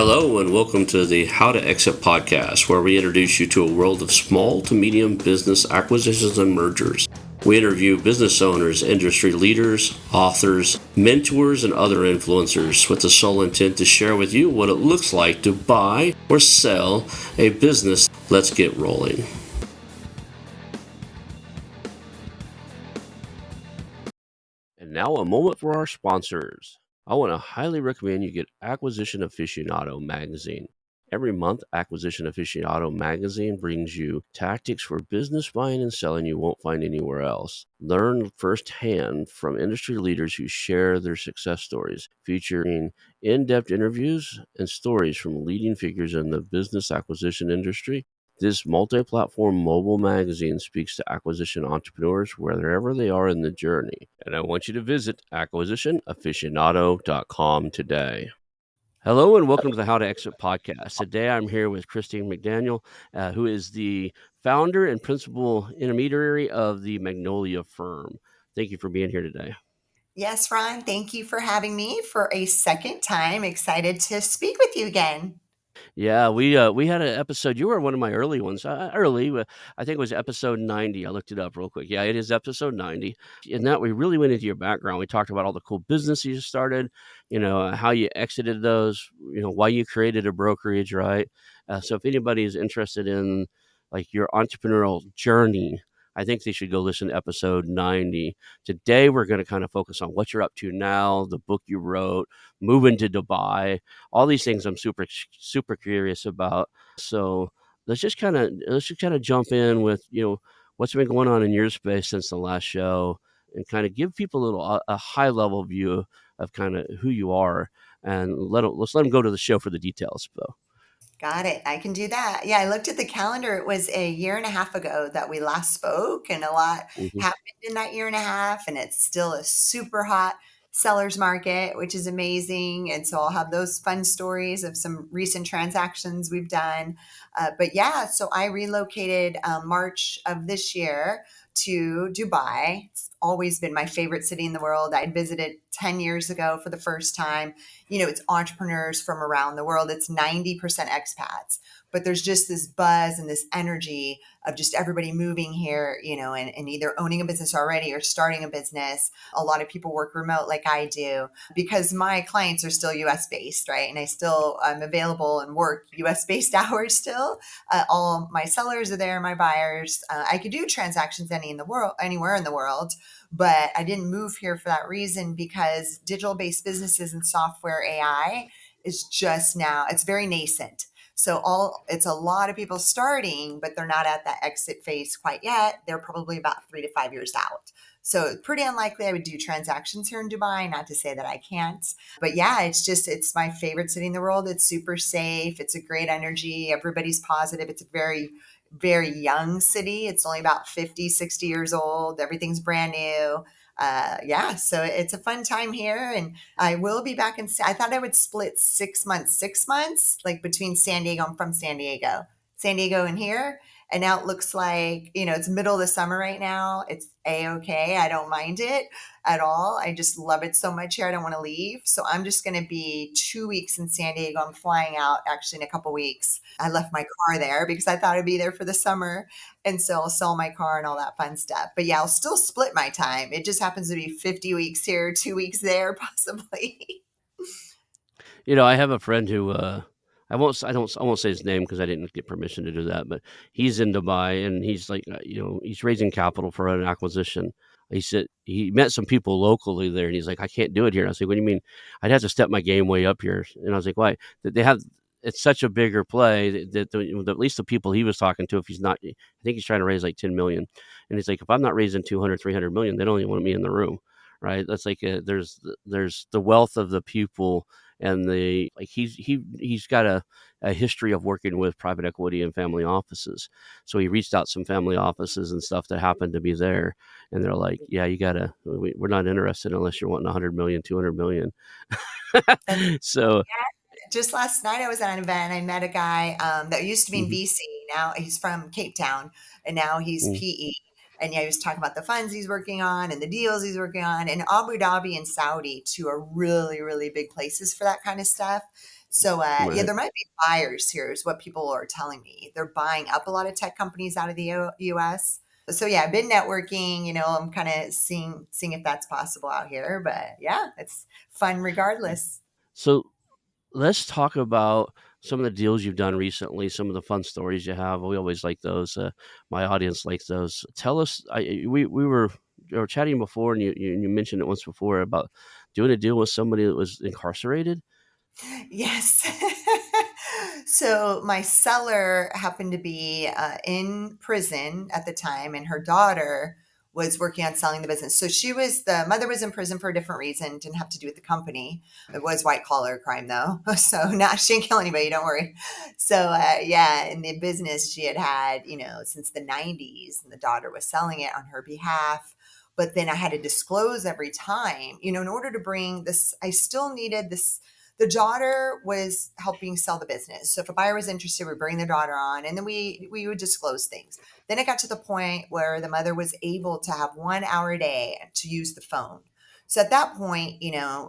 Hello, and welcome to the How to Exit podcast, where we introduce you to a world of small to medium business acquisitions and mergers. We interview business owners, industry leaders, authors, mentors, and other influencers with the sole intent to share with you what it looks like to buy or sell a business. Let's get rolling. And now a moment for our sponsors. I want to highly recommend you get Acquisition Aficionado magazine. Every month, Acquisition Aficionado magazine brings you tactics for business buying and selling you won't find anywhere else. Learn firsthand from industry leaders who share their success stories, featuring in-depth interviews and stories from leading figures in the business acquisition industry. This multi-platform mobile magazine speaks to acquisition entrepreneurs wherever they are in the journey. And I want you to visit acquisitionaficionado.com today. Hello and welcome to the How to Exit podcast. Today I'm here with Christine McDannell, who is the founder and principal intermediary of the Magnolia Firm. Thank you for being here today. Yes, Ron, thank you for having me for a second time. Excited to speak with you again. Yeah, we had an episode. You were one of my early ones. I think it was episode 90. I looked it up real quick. Yeah, it is episode 90. In that, we really went into your background. We talked about all the cool businesses you started, how you exited those, why you created a brokerage, right? So if anybody is interested in like your entrepreneurial journey, I think they should go listen to episode 90. Today, we're going to kind of focus on what you're up to now, the book you wrote, moving to Dubai, all these things I'm super curious about. So let's just kind of jump in with what's been going on in your space since the last show, and kind of give people a high level view of kind of who you are, and let's let them go to the show for the details, though. Got it. I can do that. Yeah, I looked at the calendar. It was a year and a half ago that we last spoke, and a lot Mm-hmm. happened in that year and a half. And it's still a super hot seller's market, which is amazing. And so I'll have those fun stories of some recent transactions we've done. But yeah, so I relocated March of this year to Dubai. It's always been my favorite city in the world. I'd visited 10 years ago for the first time. It's entrepreneurs from around the world. It's 90% expats, but there's just this buzz and this energy of just everybody moving here, and either owning a business already or starting a business. A lot of people work remote like I do because my clients are still US based, right? And I'm available and work US based hours still. All my sellers are there, my buyers. I could do transactions anywhere in the world, but I didn't move here for that reason because digital based businesses and software AI is just now, it's very nascent. It's a lot of people starting, but they're not at that exit phase quite yet. They're probably about 3 to 5 years out. So pretty unlikely I would do transactions here in Dubai, not to say that I can't. But yeah, it's my favorite city in the world. It's super safe. It's a great energy. Everybody's positive. It's a very, very young city. It's only about 50, 60 years old. Everything's brand new. Yeah, so it's a fun time here, and I will be back I thought I would split 6 months, like between San Diego. I'm from San Diego and here. And now it looks like, it's middle of the summer right now. It's A-okay. I don't mind it at all. I just love it so much here. I don't want to leave. So I'm just going to be 2 weeks in San Diego. I'm flying out actually in a couple weeks. I left my car there because I thought I'd be there for the summer. And so I'll sell my car and all that fun stuff. But yeah, I'll still split my time. It just happens to be 50 weeks here, 2 weeks there, possibly. I have a friend who I won't say his name because I didn't get permission to do that, but he's in Dubai, and he's like, he's raising capital for an acquisition. He said he met some people locally there, and he's like, I can't do it here. And I was like, what do you mean? I'd have to step my game way up here. And I was like, why? That they have, it's such a bigger play at least the people he was talking to, if he's not, I think he's trying to raise like 10 million. And he's like, if I'm not raising 200, 300 million, they don't even want me in the room. Right. That's like, there's the wealth of the people, and he's got a history of working with private equity and family offices. So he reached out some family offices and stuff that happened to be there, and they're like, yeah, we're not interested unless you're wanting 100 million, 200 million. So Just last night I was at an event. I met a guy that used to be in mhm, VC. Now he's from Cape Town, and now he's mm, PE. And yeah, he was talking about the funds he's working on and the deals he's working on. And Abu Dhabi and Saudi, two are really, really big places for that kind of stuff. So yeah, Right. there might be buyers here, is what people are telling me. They're buying up a lot of tech companies out of the US. So yeah, I've been networking. I'm kind of seeing if that's possible out here. But yeah, it's fun regardless. So let's talk about some of the deals you've done recently, some of the fun stories you have. We always like those. My audience likes those. Tell us. We were chatting before, and you mentioned it once before about doing a deal with somebody that was incarcerated. Yes. So my seller happened to be in prison at the time, and her daughter was working on selling the business. So the mother was in prison for a different reason, didn't have to do with the company. It was white collar crime though. So not, she didn't kill anybody, don't worry. So yeah, in the business she had, since the 90s, and the daughter was selling it on her behalf. But then I had to disclose every time, in order to bring this, I still needed this. The daughter was helping sell the business. So if a buyer was interested, we bring the daughter on, and then we would disclose things. Then it got to the point where the mother was able to have 1 hour a day to use the phone. So at that point,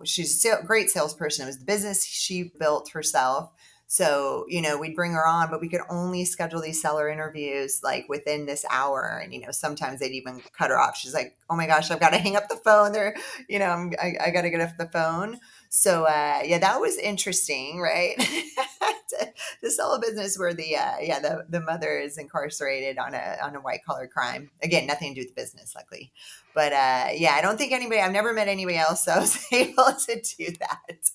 she's a great salesperson. It was the business she built herself. So, we'd bring her on, but we could only schedule these seller interviews like within this hour. And, sometimes they'd even cut her off. She's like, oh my gosh, I've got to hang up the phone. I got to get off the phone. So yeah, that was interesting, right? to sell a business where the mother is incarcerated on a white collar crime. Again, nothing to do with the business, luckily. But yeah, I don't think anybody. I've never met anybody else that was able to do that.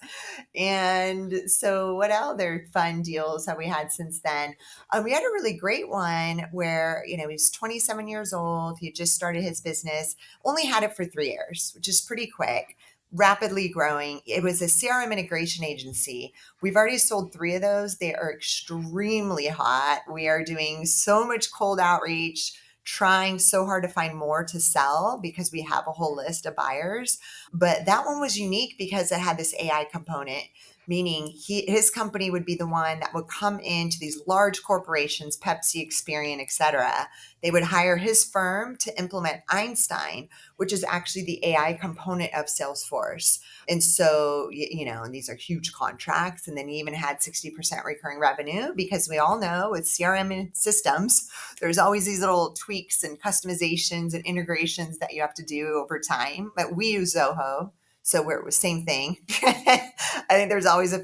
And so, what other fun deals have we had since then? We had a really great one where he was 27 years old. He had just started his business, only had it for 3 years, which is pretty quick, rapidly growing. It was a CRM integration agency. We've already sold three of those. They are extremely hot. We are doing so much cold outreach, trying so hard to find more to sell because we have a whole list of buyers. But that one was unique because it had this AI component, meaning his company would be the one that would come into these large corporations, Pepsi, Experian, etc. They would hire his firm to implement Einstein, which is actually the AI component of Salesforce. And so, and these are huge contracts. And then he even had 60% recurring revenue, because we all know with CRM systems, there's always these little tweaks and customizations and integrations that you have to do over time. But we use Zoho. So we're the same thing. I think there's always a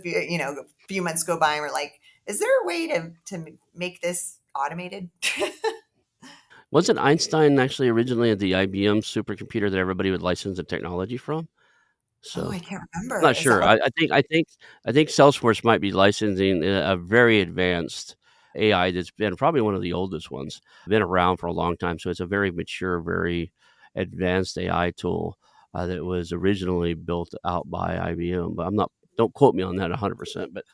few months go by and we're like, is there a way to make this automated? Wasn't Einstein actually originally the IBM supercomputer that everybody would license the technology from? Oh, So I can't I'm remember. not Is that sure. what? I think Salesforce might be licensing a very advanced AI that's been probably one of the oldest ones, been around for a long time. So it's a very mature, very advanced AI tool that was originally built out by IBM. But I'm not. Don't quote me on that 100%. But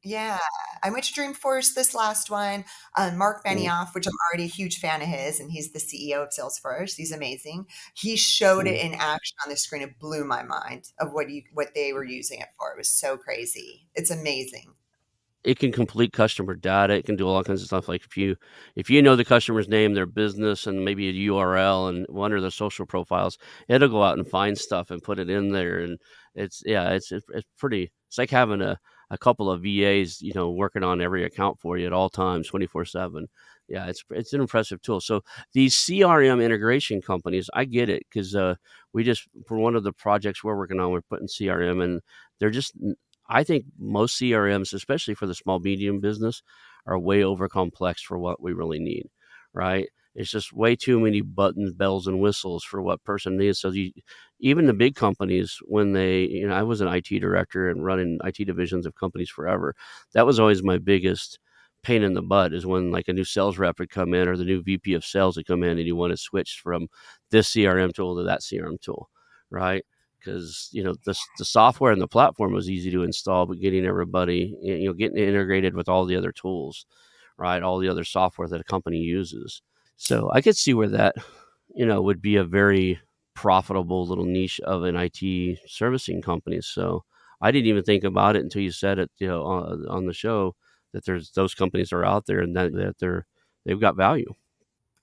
Yeah, I went to Dreamforce this last one. Mark mm, Benioff, which I'm already a huge fan of his, and he's the CEO of Salesforce. He's amazing. He showed it mm. in action on the screen. It blew my mind of what they were using it for. It was so crazy. It's amazing. It can complete customer data. It can do all kinds of stuff. Like if you know the customer's name, their business, and maybe a URL and one of their social profiles, it'll go out and find stuff and put it in there. And it's pretty. It's like having a couple of VAs, working on every account for you at all times, 24/7. Yeah, it's an impressive tool. So these CRM integration companies, I get it because we just for one of the projects we're working on, we're putting CRM, and they're just I think most CRMs, especially for the small medium business, are way over complex for what we really need, right? It's just way too many buttons, bells, and whistles for what person needs. So even the big companies, when I was an IT director and running IT divisions of companies forever. That was always my biggest pain in the butt is when like a new sales rep would come in or the new VP of sales would come in and you want to switch from this CRM tool to that CRM tool, right? Because the software and the platform was easy to install, but getting everybody getting integrated with all the other tools, right? All the other software that a company uses. So I could see where that would be a very profitable little niche of an IT servicing company. So I didn't even think about it until you said it, on the show that there's those companies are out there and that they've got value.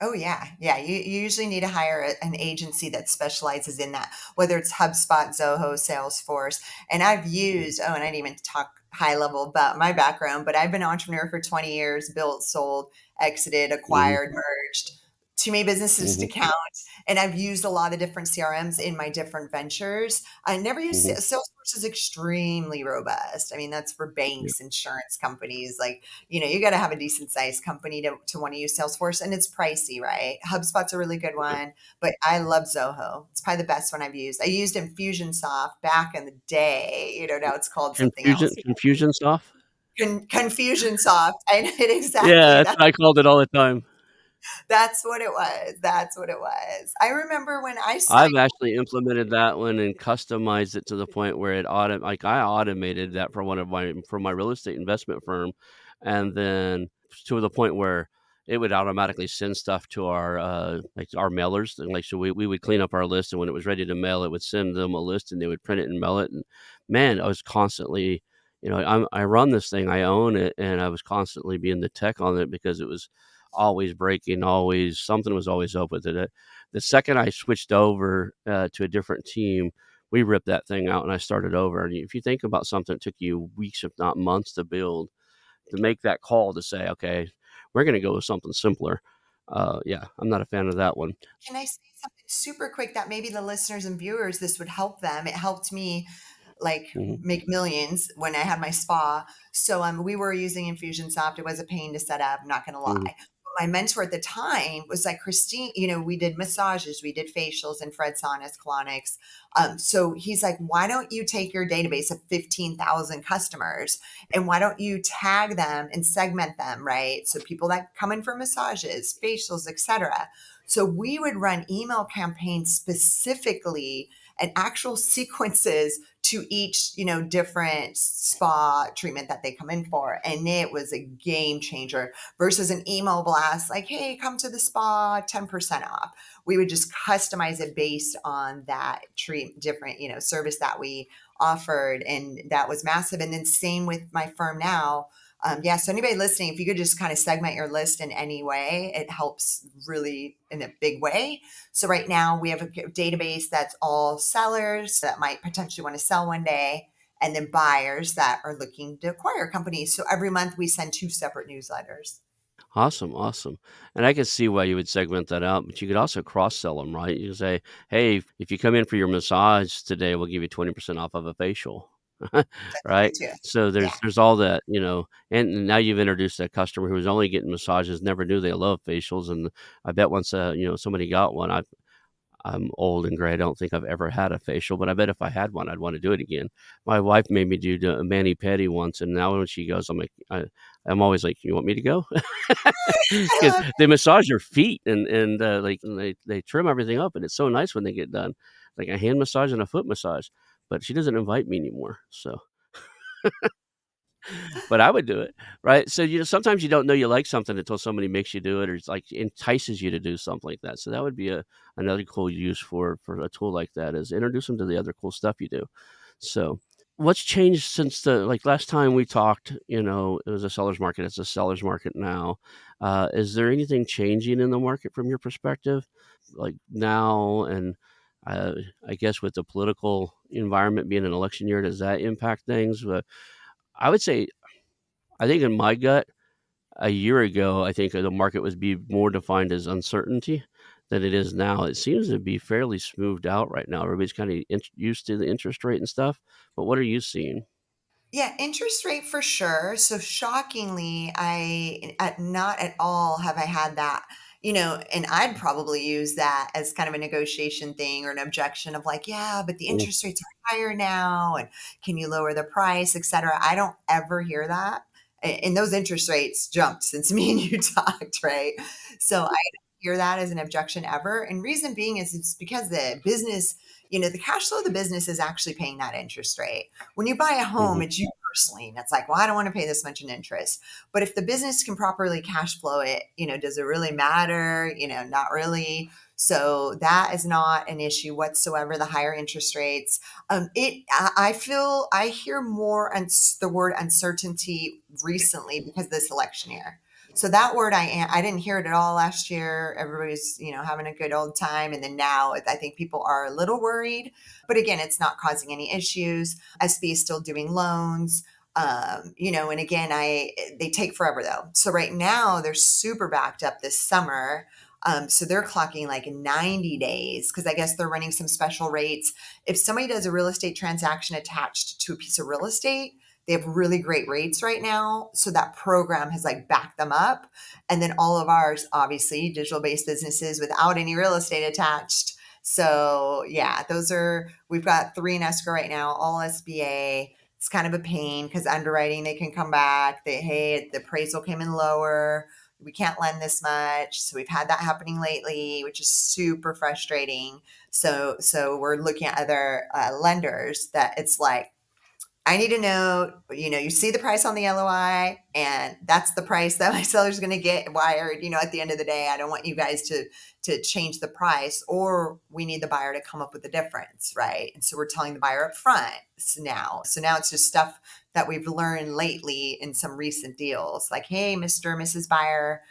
Oh yeah, yeah. You usually need to hire an agency that specializes in that, whether it's HubSpot, Zoho, Salesforce. And I've Mm. used. Oh, and I didn't even talk high level about my background, but I've been an entrepreneur for 20 years, built, sold, exited, Mhm, acquired, merged, too many businesses to mhm, count. And I've used a lot of different CRMs in my different ventures. I never use mhm. Salesforce is extremely robust. I mean, that's for Yeah, banks, insurance companies. Like, you got to have a decent sized company to want to use Salesforce, and it's pricey, right? HubSpot's a really good right. one, but I love Zoho. It's probably the best one I've used. I used Infusionsoft back in the day. Now it's called something else. Confusionsoft? Confusionsoft. I did Yeah, exactly that's that. what I called it all the time. That's what it was. That's what it was. I remember when I I've signed. actually implemented that one and customized it to the point where I automated that for my real estate investment firm, and then to the point where it would automatically send stuff to our mailers, and, so we would clean up our list, and when it was ready to mail, it would send them a list, and they would print it and mail it, and, man, I was constantly I run this thing, I own it, and I was constantly being the tech on it because it was always breaking, always something was always up with it. The second I switched over, to a different team, we ripped that thing out and I started over, and if you think about something that took you weeks, if not months to build, to make that call to say, "Okay, we're gonna go with something simpler." Yeah, I'm not a fan of that one. Can I say something super quick that maybe the listeners and viewers, this would help them? It helped me like Mhm, make millions when I had my spa. So we were using Infusionsoft. It was a pain to set up, I'm not gonna mhm, lie. But my mentor at the time was like, Christine, we did massages, we did facials, infrared saunas, colonics. So he's like, why don't you take your database of 15,000 customers and why don't you tag them and segment them, right? So people that come in for massages, facials, etc. So we would run email campaigns specifically and actual sequences to each, different spa treatment that they come in for. And it was a game changer versus an email blast like, hey, come to the spa, 10% off. We would just customize it based on that different, service that we offered. And that was massive. And then same with my firm now. Yeah, so anybody listening, if you could just kind of segment your list in any way, it helps really in a big way. So right now we have a database that's all sellers that might potentially want to sell one day, and then buyers that are looking to acquire companies. So every month we send two separate newsletters. awesome, awesome, and I could see why you would segment that out, but you could also cross sell them, right? You could say, "Hey, if you come in for your massage today, we'll give you 20% off of a facial." That's Right? good too. So Yeah. there's all that, and now you've introduced a customer who was only getting massages, never knew they love facials, and I bet once, somebody got one, I'm old and gray, I don't think I've ever had a facial, but I bet if I had one, I'd wanna do it again. My wife made me do the mani-pedi once, and now when she goes, I'm always like, "You want me to go?" I Because love they massage your feet and they trim everything up, and it's so nice when they get done, like a hand massage and a foot massage, but she doesn't invite me anymore, so but I would do it, right? So, sometimes you don't know you like something until somebody makes you do it or it's like entices you to do something like that. So that would be another cool use for a tool like that is introduce them to the other cool stuff you do. So what's changed since the like last time we talked, it was a seller's market, it's a seller's market now. Is there anything changing in the market from your perspective? Like now and uh, I guess with the political environment being an election year, does that impact things? But I would say I think in my gut, a year ago, I think the market would be more defined as uncertainty than it is now. It seems to be fairly smoothed out right now. Everybody's kind of used to the interest rate and stuff. But what are you seeing? Yeah, interest rate for sure. So shockingly, not at all have I had that, and I'd probably use that as kind of a negotiation thing or an objection of like, yeah, but the Mm, interest rates are higher now, and can you lower the price, et cetera. I don't ever hear that. And those interest rates jumped since me and you talked, right? So I don't hear that as an objection ever. And reason being is it's because the business, the cash flow of the business is actually paying that interest rate. When you buy a home, mhm, it's you personally, and it's like, well, I don't want to pay this much in interest. But if the business can properly cash flow it, does it really matter? Not really. So that is not an issue whatsoever. The higher interest rates, I feel I hear more the word uncertainty recently because of this election year. So that word I didn't hear it at all last year. Everybody's having a good old time, and then now I think people are a little worried. But again, it's not causing any issues. SB is still doing loans. And again, they take forever though. So right now they're super backed up this summer. So they're clocking like 90 days because I guess they're running some special rates. If somebody does a real estate transaction attached to a piece of real estate, they have really great rates right now. So that program has like backed them up. And then all of ours, obviously, digital based businesses without any real estate attached. So yeah, we've got three in escrow right now, all SBA. It's kind of a pain because underwriting, they can come back. Hey, the appraisal came in lower. We can't lend this much. So we've had that happening lately, which is super frustrating. So we're looking at other lenders that it's like, I need to know, you see the price on the LOI, and that's the price that my seller's going to get wired. At the end of the day, I don't want you guys to change the price, or we need the buyer to come up with the difference, right? And so we're telling the buyer up front. So now it's just stuff that we've learned lately in some recent deals, like, hey, Mr. or Mrs. Buyer,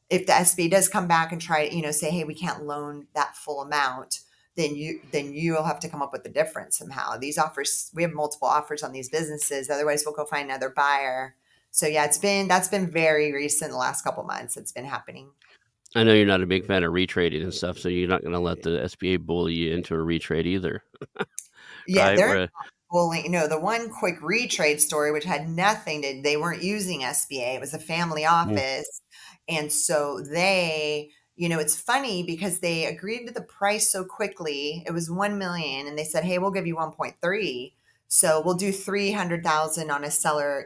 if the SBA does come back and try, say, hey, we can't loan that full amount, then you'll have to come up with the difference somehow. These offers, we have multiple offers on these businesses. Otherwise, we'll go find another buyer. So yeah, that's been very recent. The last couple months, it's been happening. I know you're not a big fan of retrading and stuff, so you're not gonna let the SBA bully you into a retrade either, Yeah, right? they're Where not bullying. No, the one quick retrade story, which had nothing to, they weren't using SBA. It was a family mm, office. And so it's funny because they agreed to the price so quickly. It was 1 million and they said, hey, we'll give you 1.3. So we'll do 300,000 on a seller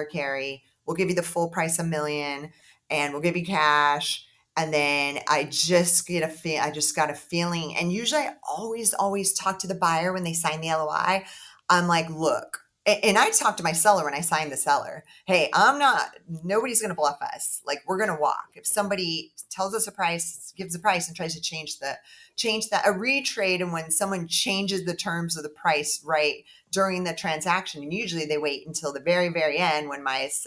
carry. We'll give you the full price, 1 million, and we'll give you cash. And then I just got a feeling. And usually I always talk to the buyer when they sign the LOI. I'm like, look, and I talk to my seller when I sign the seller. Hey, nobody's going to bluff us. Like, we're going to walk. If somebody tells us a price, gives a price and tries to a retrade. And when someone changes the terms of the price, right, during the transaction, and usually they wait until the very, very end when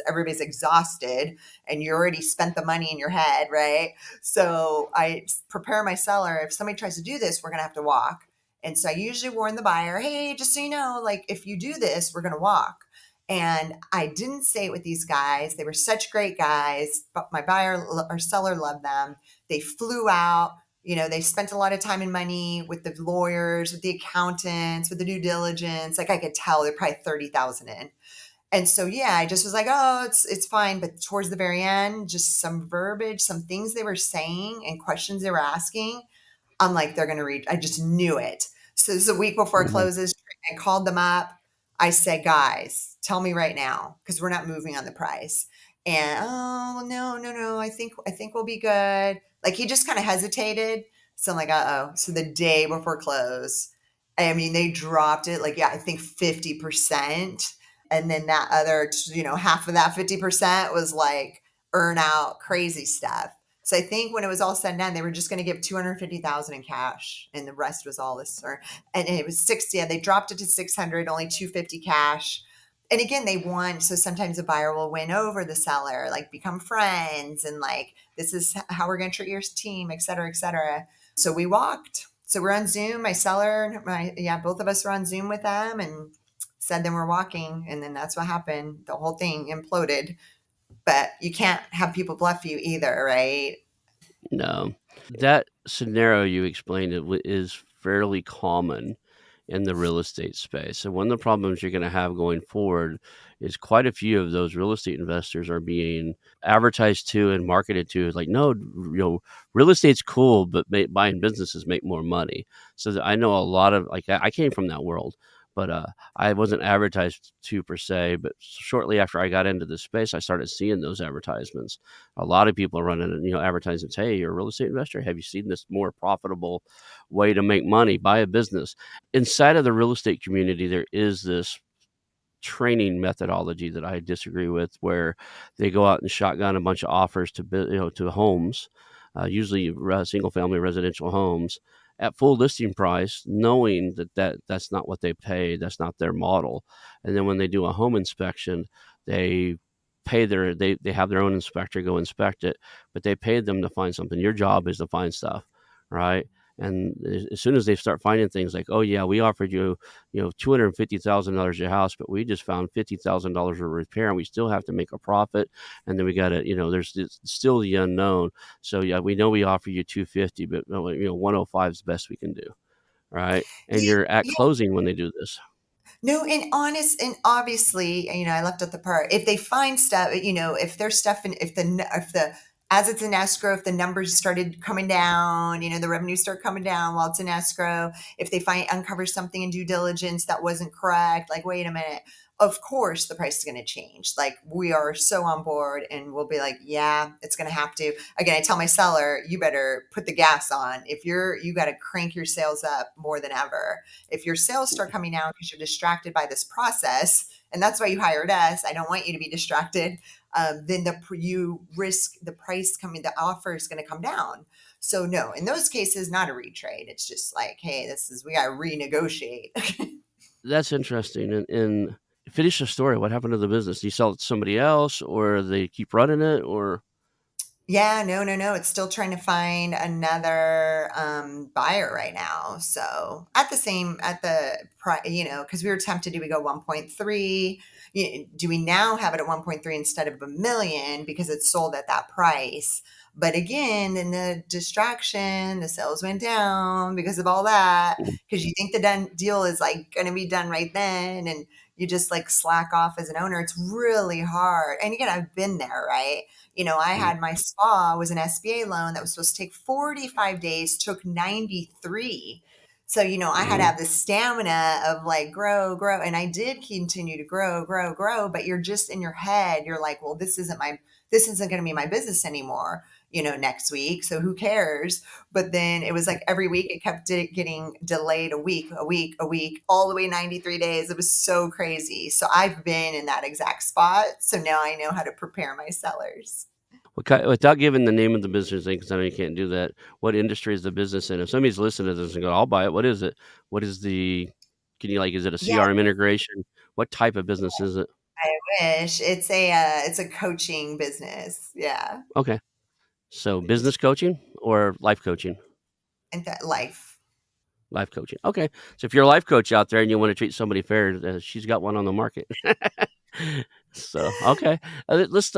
everybody's exhausted and you already spent the money in your head, right? So I prepare my seller. If somebody tries to do this, we're going to have to walk. And so I usually warn the buyer, hey, just so you know, like, if you do this, we're going to walk. And I didn't say it with these guys. They were such great guys, but my buyer or seller loved them. They flew out. They spent a lot of time and money with the lawyers, with the accountants, with the due diligence. Like, I could tell they're probably 30,000 in. And so, yeah, I just was like, oh, it's fine. But towards the very end, just some verbiage, some things they were saying and questions they were asking, I'm like, they're going to read. I just knew it. So this is a week before it mhm. closes. I called them up. I said, guys, tell me right now, because we're not moving on the price. And oh, no, no, no. I think we'll be good. Like, he just kind of hesitated. So I'm like, uh oh. So the day before close, I mean, they dropped it like, yeah, I think 50%. And then that other, half of that 50% was like earn out crazy stuff. So I think when it was all said and done, they were just going to give 250,000 in cash, and the rest was all this. And it was 60. Yeah, they dropped it to 600, only 250 cash. And again, they won. So sometimes a buyer will win over the seller, like become friends, and like, this is how we're going to treat your team, et cetera, et cetera. So we walked. So we're on Zoom. My seller, both of us were on Zoom with them and said, then we're walking. And then that's what happened. The whole thing imploded. But you can't have people bluff you either, right? No. That scenario you explained is fairly common in the real estate space. And one of the problems you're going to have going forward is quite a few of those real estate investors are being advertised to and marketed to like, no, real estate's cool, but buying businesses make more money. So I know a lot of like I came from that world, but I wasn't advertised to per se. But shortly after I got into this space, I started seeing those advertisements. A lot of people are running, advertisements. Hey, you're a real estate investor. Have you seen this more profitable way to make money? Buy a business. Inside of the real estate community, there is this training methodology that I disagree with, where they go out and shotgun a bunch of offers to homes, usually single family residential homes at full listing price, knowing that's not what they pay, that's not their model. And then when they do a home inspection, they they have their own inspector go inspect it, but they paid them to find something. Your job is to find stuff, right? And as soon as they start finding things like, oh yeah, we offered you, $250,000 a house, but we just found $50,000 of repair, and we still have to make a profit, and then we got to, there's still the unknown. So yeah, we know we offer you 250, but 105 is the best we can do, right? And Yeah, you're at yeah. closing when they do this. No, and obviously, I left out the part. If they find stuff, if there's stuff in, if the as it's in escrow, if the numbers started coming down, the revenues start coming down while it's in escrow. If they uncover something in due diligence that wasn't correct, like wait a minute, of course the price is going to change. Like we are so on board, and we'll be like, yeah, it's going to have to. Again, I tell my seller, you better put the gas on. If you got to crank your sales up more than ever. If your sales start coming down because you're distracted by this process, and that's why you hired us, I don't want you to be distracted. Then you risk the price coming, the offer is going to come down. So no, in those cases, not a retrade. It's just like, hey, we got to renegotiate. That's interesting. And finish the story. What happened to the business? Do you sell it to somebody else, or they keep running it, or Yeah, no, no, no. It's still trying to find another buyer right now. So at the price, because we were tempted, do we go 1.3? Do we now have it at 1.3 instead of a million because it's sold at that price? But again, in the distraction, the sales went down because of all that. Because you think the deal is like going to be done right then, and you just like slack off as an owner. It's really hard. And again, I've been there, right? I Mhm. had my spa was an SBA loan that was supposed to take 45 days, took 93. So, I had to Mhm. have the stamina of like grow, grow. And I did continue to grow, grow, grow. But you're just in your head, you're like, well, this isn't going to be my business anymore, next week. So who cares? But then it was like every week it kept getting delayed a week, a week, a week, all the way 93 days. It was so crazy. So I've been in that exact spot. So now I know how to prepare my sellers. Without giving the name of the business thing, because I know you can't do that, what industry is the business in? If somebody's listening to this and go, "I'll buy it," what is it? What is the can you, like is it a Yeah, CRM integration? What type of business is it? I wish. It's a coaching business. Yeah. Okay. So, Which business coaching or life coaching? and that life. Life coaching. Okay. So, if you're a life coach out there and you wanna treat somebody fair, she's got one on the market. So, okay. Let's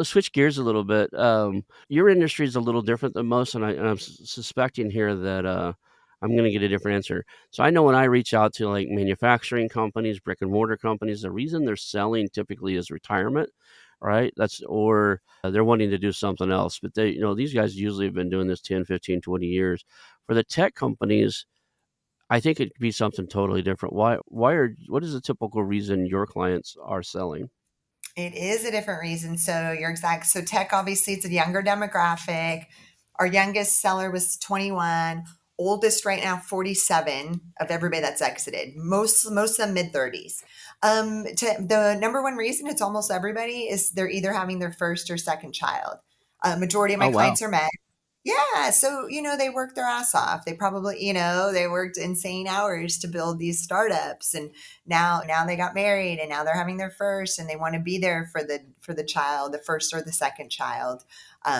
switch gears a little bit. Your industry is a little different than most, and I'm suspecting here that, I'm gonna get a different answer. So, I know when I reach out to, like, manufacturing companies, brick and mortar companies, the reason they're selling typically is retirement, right? They're wanting to do something else, but these guys usually have been doing this 10, 15, 20 years. For the tech companies, I think it could be something totally different. What is the typical reason your clients are selling? It is a different reason. So you're exact. So tech, obviously, it's a younger demographic. Our youngest seller was 21. Oldest right now, 47 of everybody that's exited. Most of them mid 30s. The number one reason it's almost everybody is they're either having their first or second child. Majority of my Oh, wow. clients are men. Yeah, so they worked their ass off. They probably, they worked insane hours to build these startups, and now they got married, and now they're having their first, and they want to be there for the child, the first or the second child.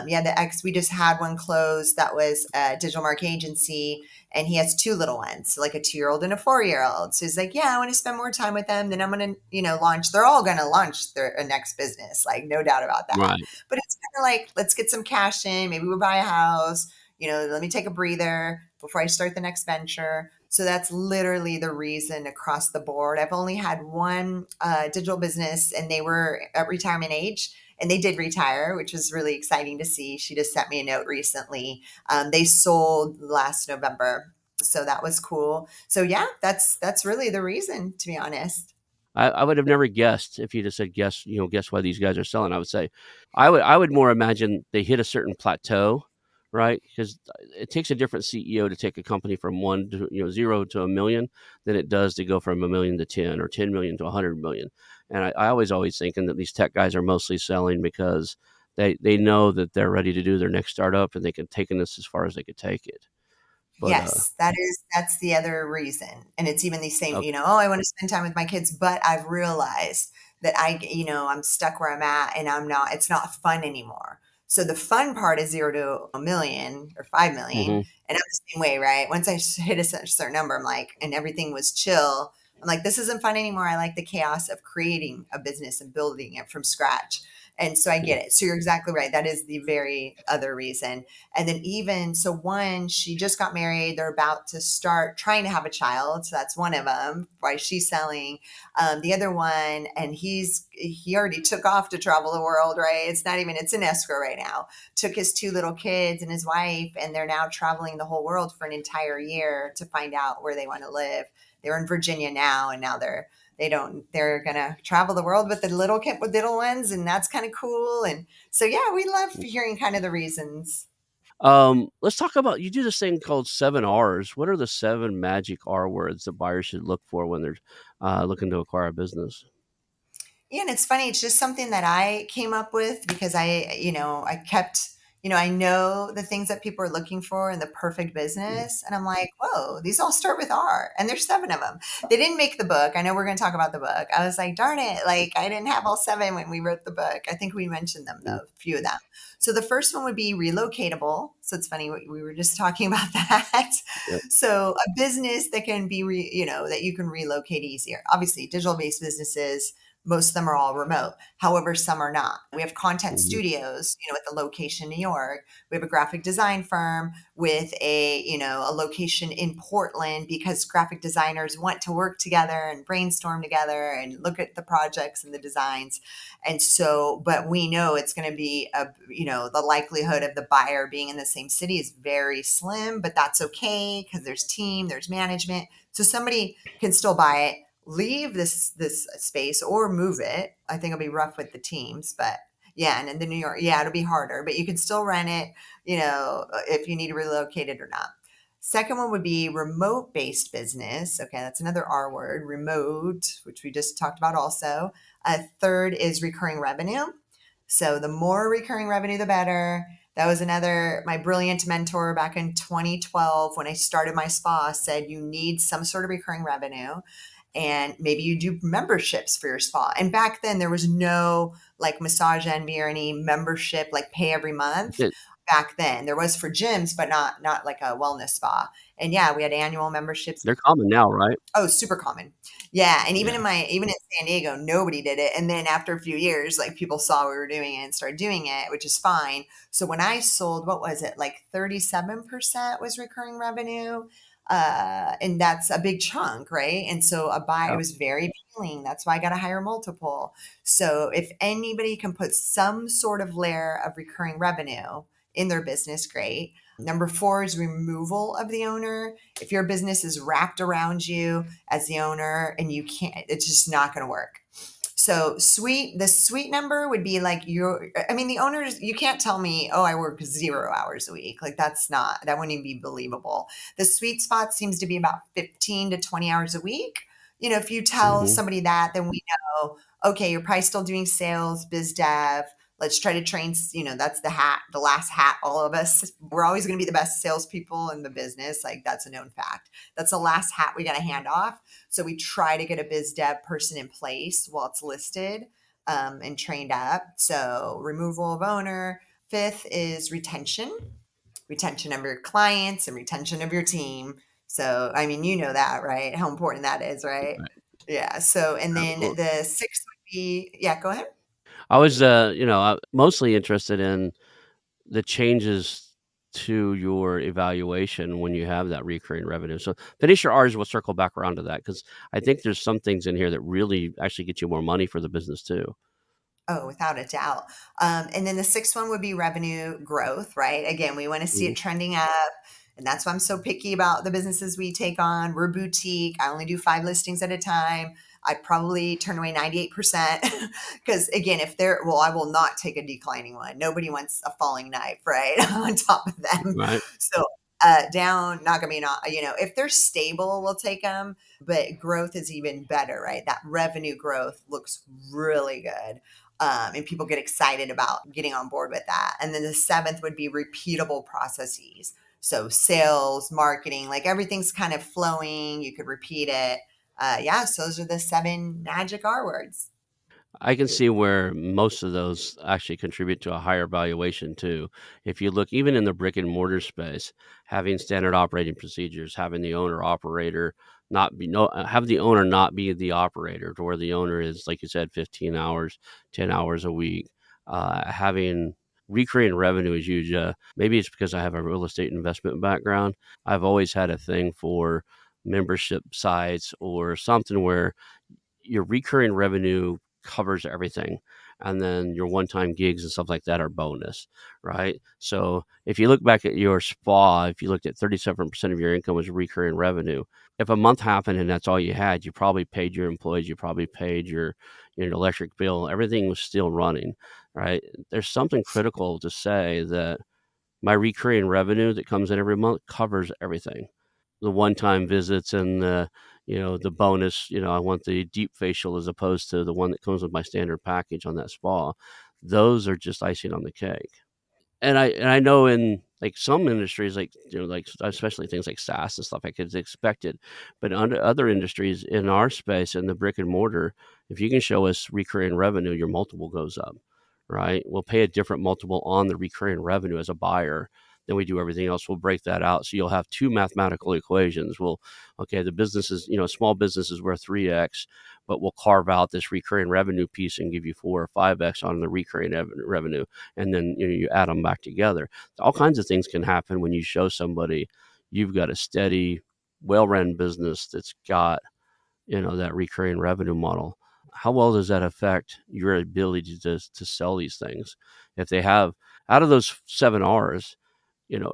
Yeah, we just had one close that was a digital marketing agency, and he has two little ones, so like a 2-year old and a 4-year old. So he's like, yeah, I want to spend more time with them. Then I'm gonna, launch. They're all gonna launch their next business, like no doubt about that. Right. But it's kind of like, let's get some cash in. Maybe we'll buy a house. Let me take a breather before I start the next venture. So that's literally the reason across the board. I've only had one digital business, and they were at retirement age. And they did retire, which was really exciting to see. She just sent me a note recently. They sold last November, so that was cool. So yeah, that's really the reason, to be honest. I would have never guessed if you just said guess why these guys are selling. I would say I would more imagine they hit a certain plateau, right? Because it takes a different CEO to take a company from 1 to 0 to 1,000,000 than it does to go from 1,000,000 to 10 or 10,000,000 to 100,000,000. And I always thinking that these tech guys are mostly selling because they know that they're ready to do their next startup and they can take this as far as they could take it. But Yes, that's the other reason. And it's even the same, okay. oh, I want to spend time with my kids, but I've realized that I'm stuck where I'm at, and it's not fun anymore. So the fun part is 0 to 1 million or 5 million. Mhm. And I'm the same way, right? Once I hit a certain number, I'm like, and everything was chill. I'm like, this isn't fun anymore. I like the chaos of creating a business and building it from scratch. And so I Mm. get it. So you're exactly right. That is the very other reason. And then even so, one, she just got married. They're about to start trying to have a child. So that's one of them. Why she's selling. The other one, and he already took off to travel the world, right? It's not even, it's in escrow right now. Took his two little kids and his wife, and they're now traveling the whole world for an entire year to find out where they want to live. They're in Virginia now, and now they're gonna travel the world with the little kid with little ones, and that's kind of cool. And so yeah, we love hearing kind of the reasons. Let's talk about, you do this thing called 7 Rs. What are the 7 magic R words that buyers should look for when they're, looking to acquire a business? Yeah, and it's funny. It's just something that I came up with because I kept, I know the things that people are looking for in the perfect Mm, business. And I'm like, whoa, these all start with R. And there's seven of them. They didn't make the book. I know we're going to talk about the book. I was like, darn it. Like, I didn't have all seven when we wrote the book. I think we mentioned them, mm, though, a few of them. So the first one would be relocatable. So it's funny, we were just talking about that. yep, So a business that can be, that you can relocate easier. Obviously, digital based businesses, most of them are all remote. However, some are not. We have content mhm, studios, at the location in New York. We have a graphic design firm with a location in Portland because graphic designers want to work together and brainstorm together and look at the projects and the designs. And so, but we know it's going to be the likelihood of the buyer being in the same city is very slim, but that's okay because there's team, there's management. So somebody can still buy it, leave this space or move it. I think it'll be rough with the teams, but yeah, and in the New York, yeah, it'll be harder, but you can still rent it, if you need to relocate it or not. Second one would be remote based business. Okay, that's another R word, remote, which we just talked about also. Third is recurring revenue. So the more recurring revenue, the better. That was my brilliant mentor back in 2012 when I started my spa said you need some sort of recurring revenue, and maybe you do memberships for your spa. And back then there was no like Massage Envy or any membership like pay every month. it Back then there was for gyms, but not like a wellness spa. And yeah, we had annual memberships. they're common now, right? Oh, super common. Yeah, and Yeah, even in San Diego, nobody did it. And then after a few years, like people saw we were doing it and started doing it, which is fine. So when I sold, what was it? Like 37% was recurring revenue. And that's a big chunk, right? And so it yeah, was very appealing. That's why I got a higher multiple. So if anybody can put some sort of layer of recurring revenue in their business, great. Number four is removal of the owner. If your business is wrapped around you as the owner and you can't, it's just not going to work. So the sweet number would be like the owners, you can't tell me, oh, I work 0 hours a week. Like that wouldn't even be believable. The sweet spot seems to be about 15 to 20 hours a week. If you tell mhm, somebody that, then we know, okay, you're probably still doing sales, biz dev. Let's try to train, that's the last hat, all of us. We're always going to be the best salespeople in the business. Like that's a known fact. That's the last hat we got to hand off. So we try to get a biz dev person in place while it's listed, and trained up. So removal of owner. Fifth is retention of your clients and retention of your team. So, I mean, you know that, right? How important that is, right? right, Yeah. So, and then absolutely. the sixth would be, yeah, go ahead. I was, mostly interested in the changes to your evaluation when you have that recurring revenue. So finish your R's, we'll circle back around to that because I think there's some things in here that really actually get you more money for the business too. Oh, without a doubt. And then the sixth one would be revenue growth, right? Again, we want to see Mhm, it trending up. And that's why I'm so picky about the businesses we take on. We're boutique. I only do 5 listings at a time. I probably turn away 98% because, again, I will not take a declining one. Nobody wants a falling knife, right? On top of them. right, So, down, not going to be, not, if they're stable, we'll take them. But growth is even better, right? That revenue growth looks really good, and people get excited about getting on board with that. And then the seventh would be repeatable processes. So sales, marketing, like everything's kind of flowing. You could repeat it. Yeah, so those are the seven magic R words. I can see where most of those actually contribute to a higher valuation too. If you look even in the brick and mortar space, having standard operating procedures, having the owner operator not be no have the owner not be the operator to where the owner is, like you said, 15 hours, 10 hours a week. Having recurring revenue is huge. Maybe it's because I have a real estate investment background. I've always had a thing for membership sites or something where your recurring revenue covers everything, and then your one-time gigs and stuff like that are bonus, right? So if you look back at your spa, if you looked at 37% of your income was recurring revenue, if a month happened and that's all you had, you probably paid your employees, you probably paid your electric bill, everything was still running, right? There's something critical to say that my recurring revenue that comes in every month covers everything. The one-time visits and the bonus, I want the deep facial as opposed to the one that comes with my standard package on that spa. Those are just icing on the cake. And I know in, like, some industries, like, like, especially things like SaaS and stuff, like, it's expected, but under other industries in our space, in the brick and mortar, if you can show us recurring revenue, your multiple goes up, right? We'll pay a different multiple on the recurring revenue as a buyer than we do everything else. We'll break that out, so you'll have 2 mathematical equations. Okay, the business is, small business is worth 3x, but we'll carve out this recurring revenue piece and give you 4 or 5x on the recurring revenue, and then you add them back together. All kinds of things can happen when you show somebody you've got a steady, well-run business that's got that recurring revenue model. How well does that affect your ability to sell these things? If they have, out of those 7 R's,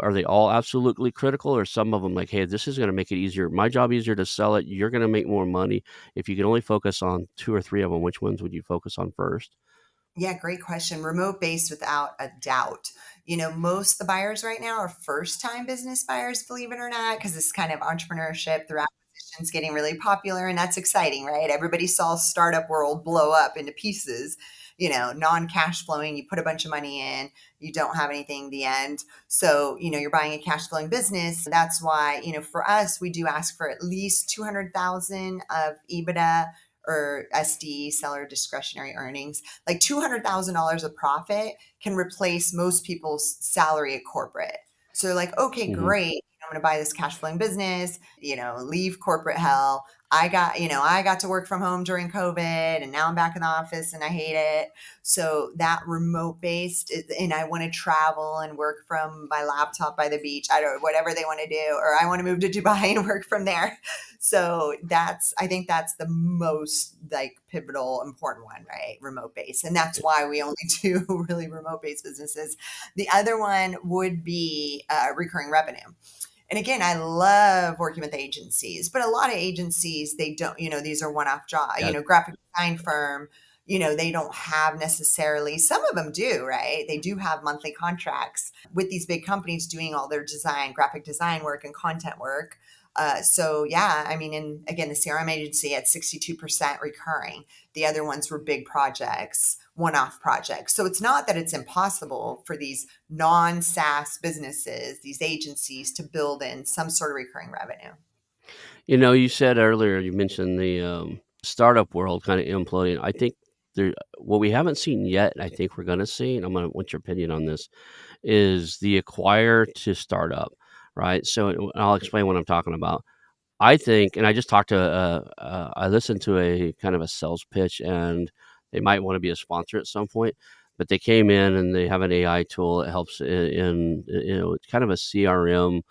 are they all absolutely critical, or some of them like, hey, this is going to make it easier, my job easier to sell it, you're going to make more money? If you can only focus on 2 or 3 of them, which ones would you focus on first? Yeah, great question. Remote based without a doubt. Most of the buyers right now are first time business buyers, believe it or not, because this kind of entrepreneurship through acquisitions getting really popular. And that's exciting, right? Everybody saw startup world blow up into pieces, non cash flowing. You put a bunch of money in, you don't have anything in the end. So, you're buying a cash flowing business. That's why, for us, we do ask for at least 200,000 of EBITDA or SD, seller discretionary earnings. Like $200,000 of profit can replace most people's salary at corporate. So they're like, okay, Hmm. great. I'm going to buy this cash flowing business, leave corporate hell. I got to work from home during COVID and now I'm back in the office and I hate it. So that remote based and I want to travel and work from my laptop by the beach. I don't, whatever they want to do, or I want to move to Dubai and work from there. So I think that's the most like pivotal, important one, right? Remote base. And that's why we only do really remote based businesses. The other one would be recurring revenue. And again, I love working with agencies, but a lot of agencies, they don't, these are one-off jobs, Yeah. graphic design firm, they don't have necessarily, some of them do, right? They do have monthly contracts with these big companies doing all their design, graphic design work and content work. So yeah, I mean, and again, the CRM agency at 62% recurring. The other ones were big projects, one-off projects. So it's not that it's impossible for these non-SaaS businesses, these agencies to build in some sort of recurring revenue. You said earlier, you mentioned the startup world kind of imploding. I think what we haven't seen yet, and I think we're going to see, and what's your opinion on this, is the acquire to startup, right? So I'll explain what I'm talking about. I think, and I just talked to, I listened to a kind of a sales pitch, and they might want to be a sponsor at some point. But they came in and they have an AI tool that helps it's kind of a CRM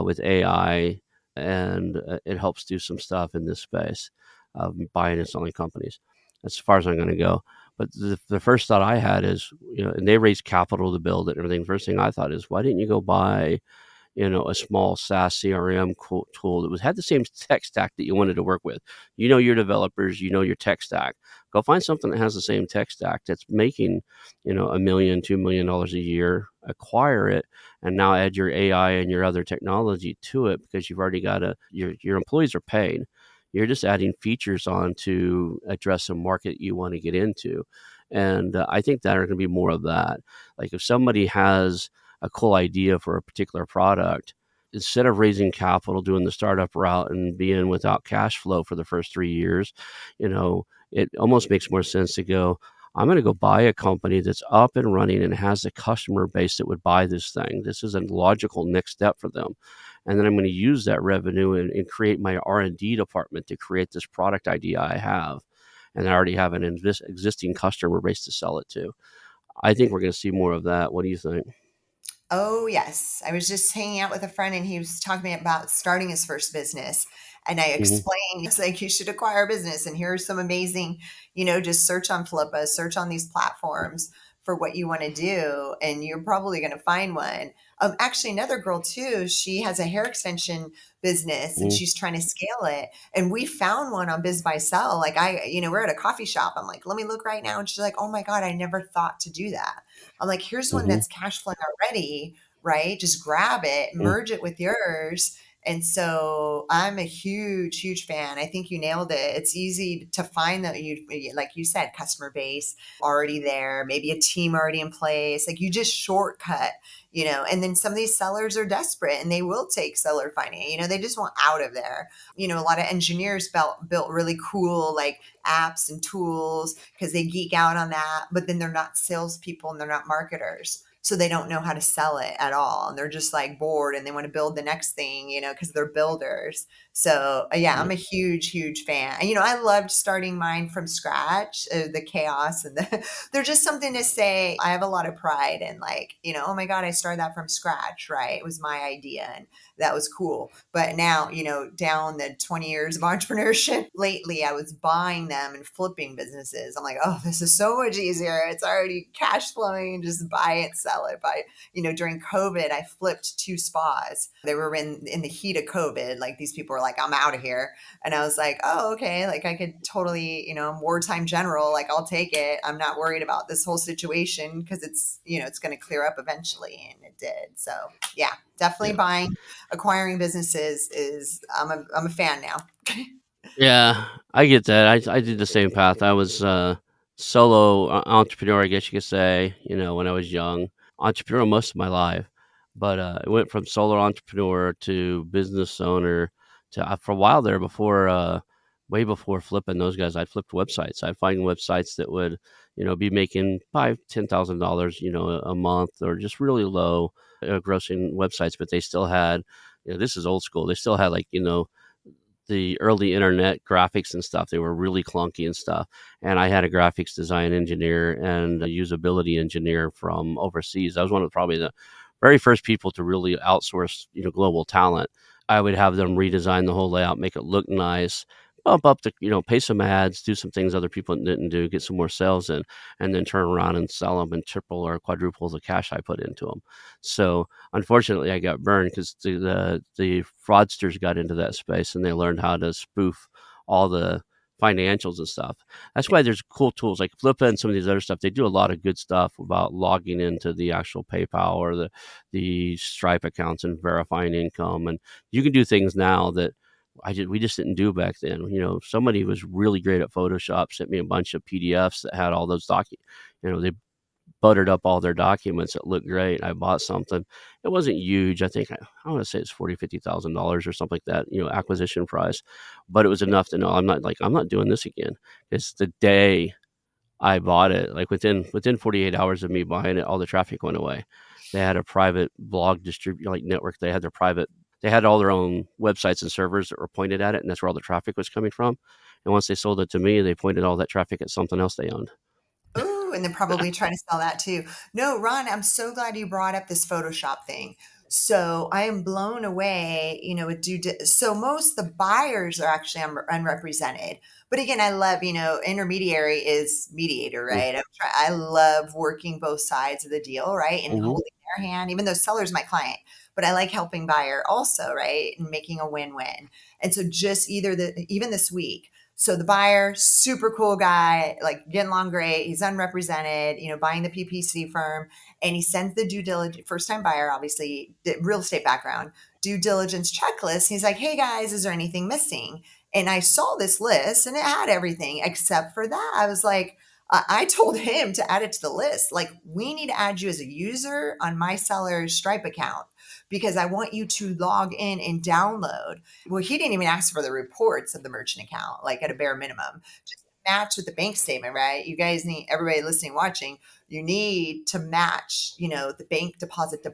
with AI, and it helps do some stuff in this space of buying and selling companies. As far as I'm going to go. But the first thought I had is, and they raised capital to build it and everything. First thing I thought is, why didn't you go buy a small SaaS CRM tool that had the same tech stack that you wanted to work with? Your developers, your tech stack. Go find something that has the same tech stack that's making, $1 million, $2 million a year. Acquire it, and now add your AI and your other technology to it, because you've already got your employees are paid. You're just adding features on to address a market you want to get into. And I think that are going to be more of that. Like, if somebody has a cool idea for a particular product, instead of raising capital, doing the startup route and being without cash flow for the first 3 years, you know, it almost makes more sense to go, I'm going to go buy a company that's up and running and has a customer base that would buy this thing. This is a logical next step for them. And then I'm going to use that revenue and create my R&D department to create this product idea I have. And I already have an existing customer base to sell it to. I think we're going to see more of that. What do you think? Oh, yes. I was just hanging out with a friend and he was talking to me about starting his first business. And I Hmm. explained, it's like, you should acquire a business. And here's some amazing, just search on Flippa, search on these platforms for what you want to do. And you're probably going to find one. Actually, another girl too, she has a hair extension business and Hmm. she's trying to scale it. And we found one on Biz by Sell. Like we're at a coffee shop. I'm like, let me look right now. And she's like, oh my God, I never thought to do that. I'm like, here's one Hmm. that's cash flowing already, right? Just grab it, merge it with yours. And so I'm a huge, huge fan. I think you nailed it. It's easy to find that like you said, customer base already there, maybe a team already in place. Like you just shortcut, and then some of these sellers are desperate and they will take seller finance. They just want out of there. A lot of engineers built really cool, like apps and tools because they geek out on that, but then they're not salespeople and they're not marketers. So they don't know how to sell it at all. And they're just like bored and they want to build the next thing, because they're builders. So yeah, I'm Yeah. a huge, huge fan. And, I loved starting mine from scratch, the chaos and there's just something to say. I have a lot of pride and like, oh my God, I started that from scratch, right? It was my idea and that was cool. But now, down the 20 years of entrepreneurship, lately I was buying them and flipping businesses. I'm like, oh, this is so much easier. It's already cash flowing. Just buy it, sell it. During COVID, I flipped two spas. They were in the heat of COVID. Like these people were like, I'm out of here. And I was like, oh, okay. Like I could totally, I'm wartime general. Like I'll take it. I'm not worried about this whole situation because it's going to clear up eventually. And it did. So yeah, definitely Yeah. acquiring businesses is I'm a fan now. Yeah, I get that. I did the same path. I was solo entrepreneur, I guess you could say. When I was young, entrepreneur most of my life, but I went from solo entrepreneur to business owner to for a while there before, way before flipping those guys. I'd flipped websites. I'd find websites that would, be making $5,000, $10,000, a month, or just really low grossing websites, but they still had, this is old school. They still had like, the early internet graphics and stuff. They were really clunky and stuff. And I had a graphics design engineer and a usability engineer from overseas. I was one of probably the very first people to really outsource, global talent. I would have them redesign the whole layout, make it look nice, bump up the, pay some ads, do some things other people didn't do, get some more sales in, and then turn around and sell them and triple or quadruple the cash I put into them. So unfortunately, I got burned because the fraudsters got into that space and they learned how to spoof all the financials and stuff. That's why there's cool tools like Flippa and some of these other stuff. They do a lot of good stuff about logging into the actual PayPal or the Stripe accounts and verifying income. And you can do things now that we just didn't do back then. Somebody was really great at Photoshop, sent me a bunch of PDFs that had all those they buttered up all their documents. It looked great. I bought something. It wasn't huge. I want to say it's $40,000, $50,000 or something like that, acquisition price. But it was enough to know I'm not doing this again. It's the day I bought it, like within 48 hours of me buying it, all the traffic went away. They had a private blog distribute like network. They had all their own websites and servers that were pointed at it, and that's where all the traffic was coming from. And once they sold it to me, they pointed all that traffic at something else they owned. Ooh, and then probably try to sell that too. No, Ron, I'm so glad you brought up this Photoshop thing. So I am blown away, with so most the buyers are actually unrepresented. But again, I love, intermediary is mediator, right? I love working both sides of the deal, right? And Mm-hmm. holding their hand, even though seller's my client, but I like helping buyer also, right? And making a win-win. And so just even this week, so the buyer, super cool guy, like getting along great. He's unrepresented, buying the PPC firm, and he sends the due diligence, first time buyer, obviously, real estate background, due diligence checklist. He's like, hey guys, is there anything missing? And I saw this list and it had everything except for that. I was like, I told him to add it to the list. Like, we need to add you as a user on my seller's Stripe account because I want you to log in and download. Well, he didn't even ask for the reports of the merchant account, like at a bare minimum. match with the bank statement, right? You guys need, everybody listening, watching, you need to match, the bank deposit,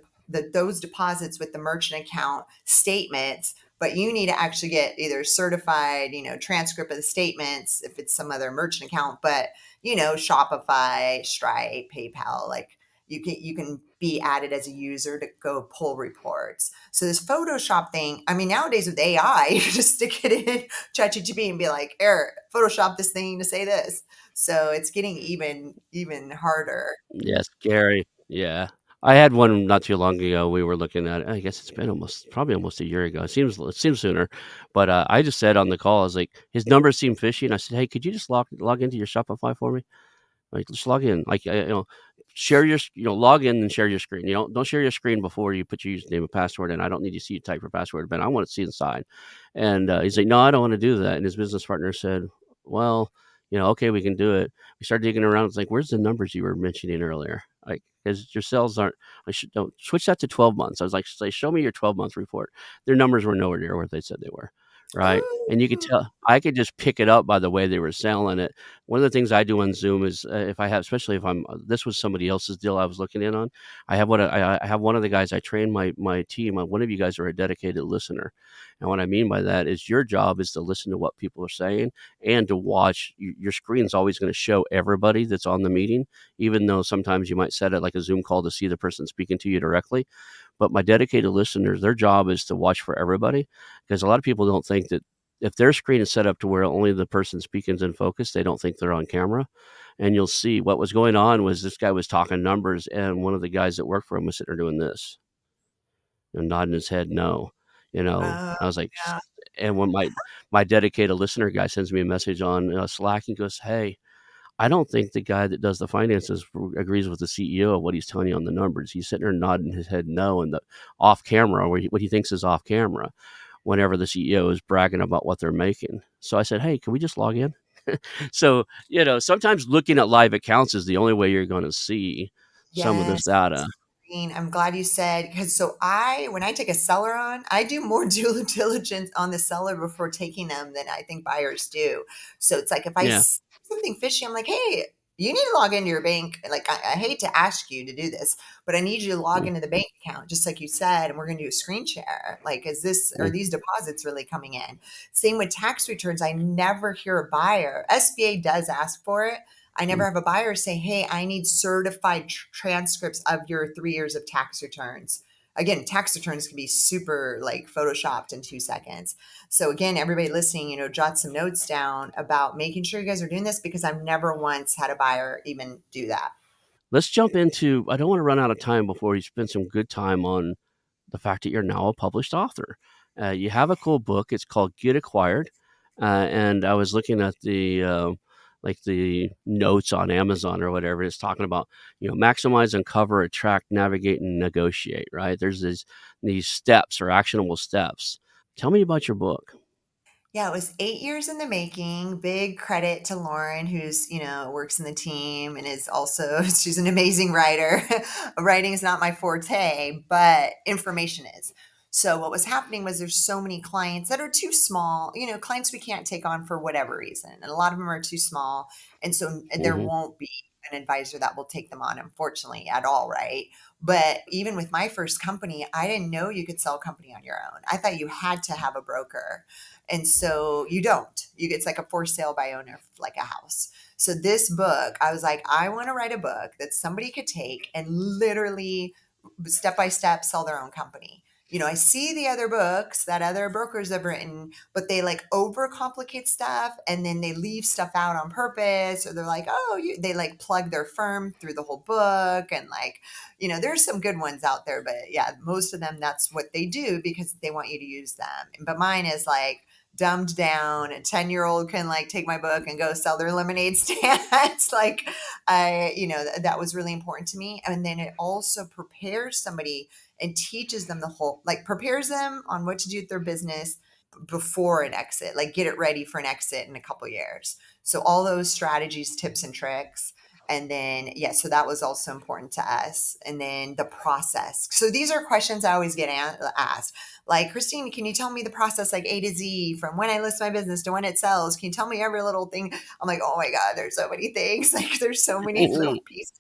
those deposits with the merchant account statements. But you need to actually get either certified, transcript of the statements if it's some other merchant account, but Shopify, Stripe, PayPal, like you can be added as a user to go pull reports. So this Photoshop thing, I mean, nowadays with AI, you can just stick it in ChatGPT and be like, "Eric, Photoshop this thing to say this." So it's getting even harder. Yeah, scary. Yeah. I had one not too long ago, we were looking at I guess it's been probably almost a year ago, it seems sooner, but, I just said on the call, I was like, "His numbers seem fishy," and I said, "Hey, could you just log into your Shopify for me?" Like, just log in, like, share your log in and share your screen. Don't share your screen before you put your username and password in. I don't need to see you type your password, but I wanna see inside. And, he's like, "No, I don't wanna do that." And his business partner said, "Well, okay, we can do it." We started digging around. It's like, "Where's the numbers you were mentioning earlier?" Like, because your sales aren't I should don't switch that to 12 months. I was like, "Say, show me your 12-month report." Their numbers were nowhere near what they said they were, right? And you could Ooh. tell I could just pick it up by the way they were selling it. One of the things I do on Zoom is, if I have especially if I'm this was somebody else's deal I was looking in on. I have one of the guys I train my team. One of you guys are a dedicated listener, and what I mean by that is your job is to listen to what people are saying and to watch. Your screen's always going to show everybody that's on the meeting, even though sometimes you might set it like a Zoom call to see the person speaking to you directly. But my dedicated listeners, their job is to watch for everybody, because a lot of people don't think that if their screen is set up to where only the person speaking is in focus, they don't think they're on camera. And you'll see what was going on was this guy was talking numbers, and one of the guys that worked for him was sitting there doing this and nodding his head no. Oh, I was like, yeah. and when my dedicated listener guy sends me a message on Slack, he goes, "Hey, I don't think the guy that does the finances agrees with the CEO of what he's telling you on the numbers. He's sitting there nodding his head no, and the off camera, what he thinks is off camera, whenever the CEO is bragging about what they're making." So I said, "Hey, can we just log in?" So, sometimes looking at live accounts is the only way you're going to see some of this Yes. data. I'm glad you said, because so when I take a seller on, I do more due diligence on the seller before taking them than I think buyers do. So it's like if I Yeah. see something fishy, I'm like, hey, you need to log into your bank. Like I hate to ask you to do this, but I need you to log Mm, into the bank account, just like you said, and we're going to do a screen share. Like, are mm, these deposits really coming in? Same with tax returns. I never hear a buyer. SBA does ask for it. I mm. never have a buyer say, "Hey, I need certified transcripts of your 3 years of tax returns." Again, tax returns can be super like photoshopped in 2 seconds. So again, everybody listening, jot some notes down about making sure you guys are doing this, because I've never once had a buyer even do that. Let's jump into I don't wanna run out of time before you spend some good time on the fact that you're now a published author. You have a cool book. It's called Get Acquired, and I was looking at like the notes on Amazon or whatever. It's talking about maximize, uncover, attract, navigate, and negotiate. Right? There's these steps or actionable steps. Tell me about your book. Yeah, it was 8 years in the making. Big credit to Lauren, who's, works in the team and is also, she's an amazing writer. Writing is not my forte, but information is. So what was happening was there's so many clients that are too small, clients we can't take on for whatever reason. And a lot of them are too small. And so there Hmm. won't be an advisor that will take them on, unfortunately, at all, right? But even with my first company, I didn't know you could sell a company on your own. I thought you had to have a broker. And so you don't. It's like a for sale by owner, like a house. So this book, I was like, I want to write a book that somebody could take and literally step by step sell their own company. I see the other books that other brokers have written, but they like overcomplicate stuff and then they leave stuff out on purpose, or they're like, oh, they like plug their firm through the whole book. And like, there's some good ones out there, but yeah, most of them, that's what they do because they want you to use them. But mine is like, dumbed down. A 10-year-old can like take my book and go sell their lemonade stands. Like that was really important to me. And then it also prepares somebody and teaches them the whole, like prepares them on what to do with their business before an exit, like get it ready for an exit in a couple years. So all those strategies, tips and tricks. And then, yeah, so that was also important to us. And then the process. So these are questions I always get asked. Like, Christine, can you tell me the process, like A to Z, from when I list my business to when it sells? Can you tell me every little thing? I'm like, oh my God, there's so many things. Like, there's so many little pieces.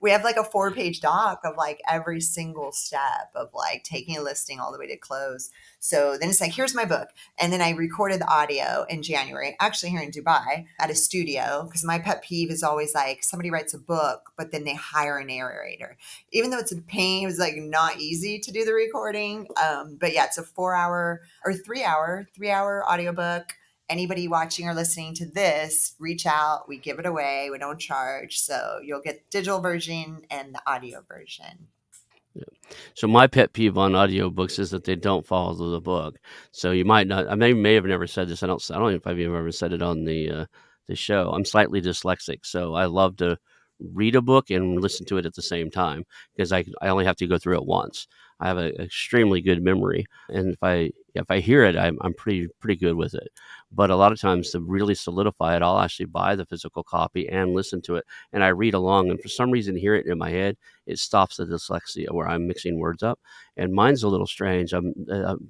We have like a 4-page doc of like every single step of like taking a listing all the way to close. So then it's like, here's my book. And then I recorded the audio in January, actually here in Dubai at a studio, because my pet peeve is always like somebody writes a book, but then they hire a narrator. Even though it's a pain, it was like not easy to do the recording. But yeah, it's a 4 hour or 3 hour, 3 hour audiobook. Anybody watching or listening to this, reach out. We give it away. We don't charge. So you'll get digital version and the audio version. So my pet peeve on audiobooks is that they don't follow the book. So you might not. I may have never said this. I don't know if I've ever said it on the show. I'm slightly dyslexic, so I love to read a book and listen to it at the same time because I only have to go through it once. I have an extremely good memory, and if I hear it, I'm pretty good with it. But a lot of times to really solidify it, I'll actually buy the physical copy and listen to it, and I read along. And for some reason, hear it in my head, it stops the dyslexia where I'm mixing words up. And mine's a little strange. I'm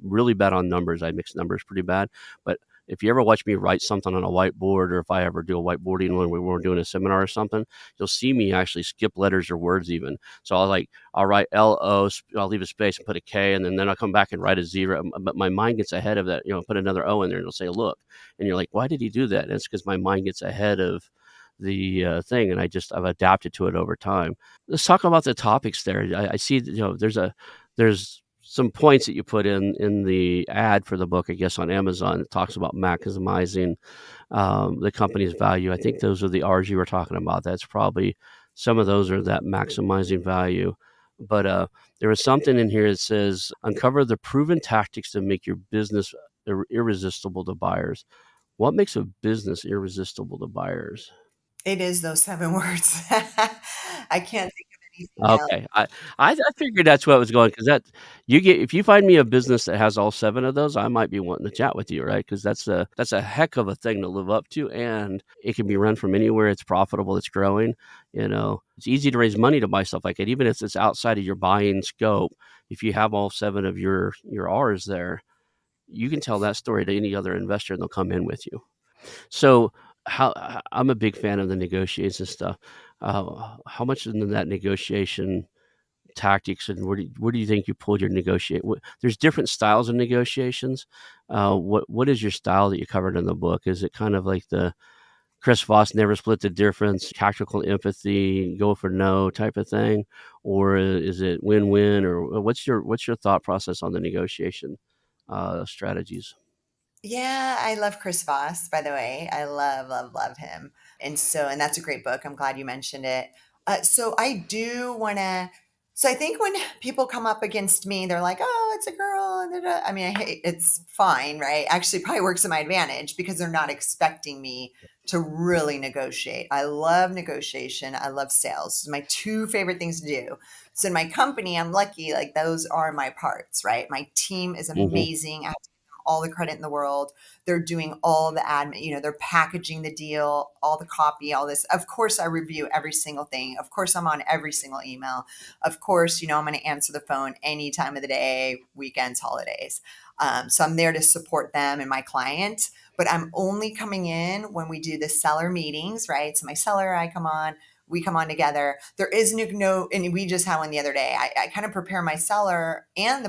really bad on numbers. I mix numbers pretty bad. But if you ever watch me write something on a whiteboard, or if I ever do a whiteboarding when we were doing a seminar or something, you'll see me actually skip letters or words even. So I'll write LO, I'll leave a space and put a K, and then I'll come back and write a zero. But my mind gets ahead of that, put another O in there and it'll say, look. And you're like, why did he do that? And it's because my mind gets ahead of the thing, and I've adapted to it over time. Let's talk about the topics there. I see, there's some points that you put in the ad for the book, I guess, on Amazon. It talks about maximizing the company's value. I think those are the R's you were talking about. That's probably some of those are that maximizing value. But there was something in here that says uncover the proven tactics to make your business irresistible to buyers. What makes a business irresistible to buyers? It is those 7 words. I can't think of anything else. Okay, I figured that's what was going because that you get if you find me a business that has all 7 of those, I might be wanting to chat with you, right? Because that's a heck of a thing to live up to, and it can be run from anywhere. It's profitable. It's growing. It's easy to raise money to buy stuff like it, even if it's outside of your buying scope. If you have all 7 of your R's there, you can tell that story to any other investor, and they'll come in with you. So I'm a big fan of the negotiation stuff. How much in that negotiation tactics and where do you think you pulled your negotiate? There's different styles of negotiations. What is your style that you covered in the book? Is it kind of like the Chris Voss never split the difference, tactical empathy, go for no type of thing, or is it win-win? Or what's your thought process on the negotiation strategies? Yeah, I love Chris Voss, by the way. I love, love, love him. And that's a great book. I'm glad you mentioned it. So I do want to. So I think when people come up against me, they're like, "Oh, it's a girl." And da-da." I mean, I hate, it's fine, right? Actually, it probably works to my advantage because they're not expecting me to really negotiate. I love negotiation. I love sales. It's my two favorite things to do. So in my company, I'm lucky. Like those are my parts, right? My team is Hmm. amazing. I have to give them all the credit in the world. They're doing all the admin, they're packaging the deal, all the copy, all this. Of course, I review every single thing. Of course, I'm on every single email. Of course, I'm going to answer the phone any time of the day, weekends, holidays. So I'm there to support them and my client, but I'm only coming in when we do the seller meetings, right? So my seller, we come on together. There is no, and we just had one the other day. I kind of prepare my seller and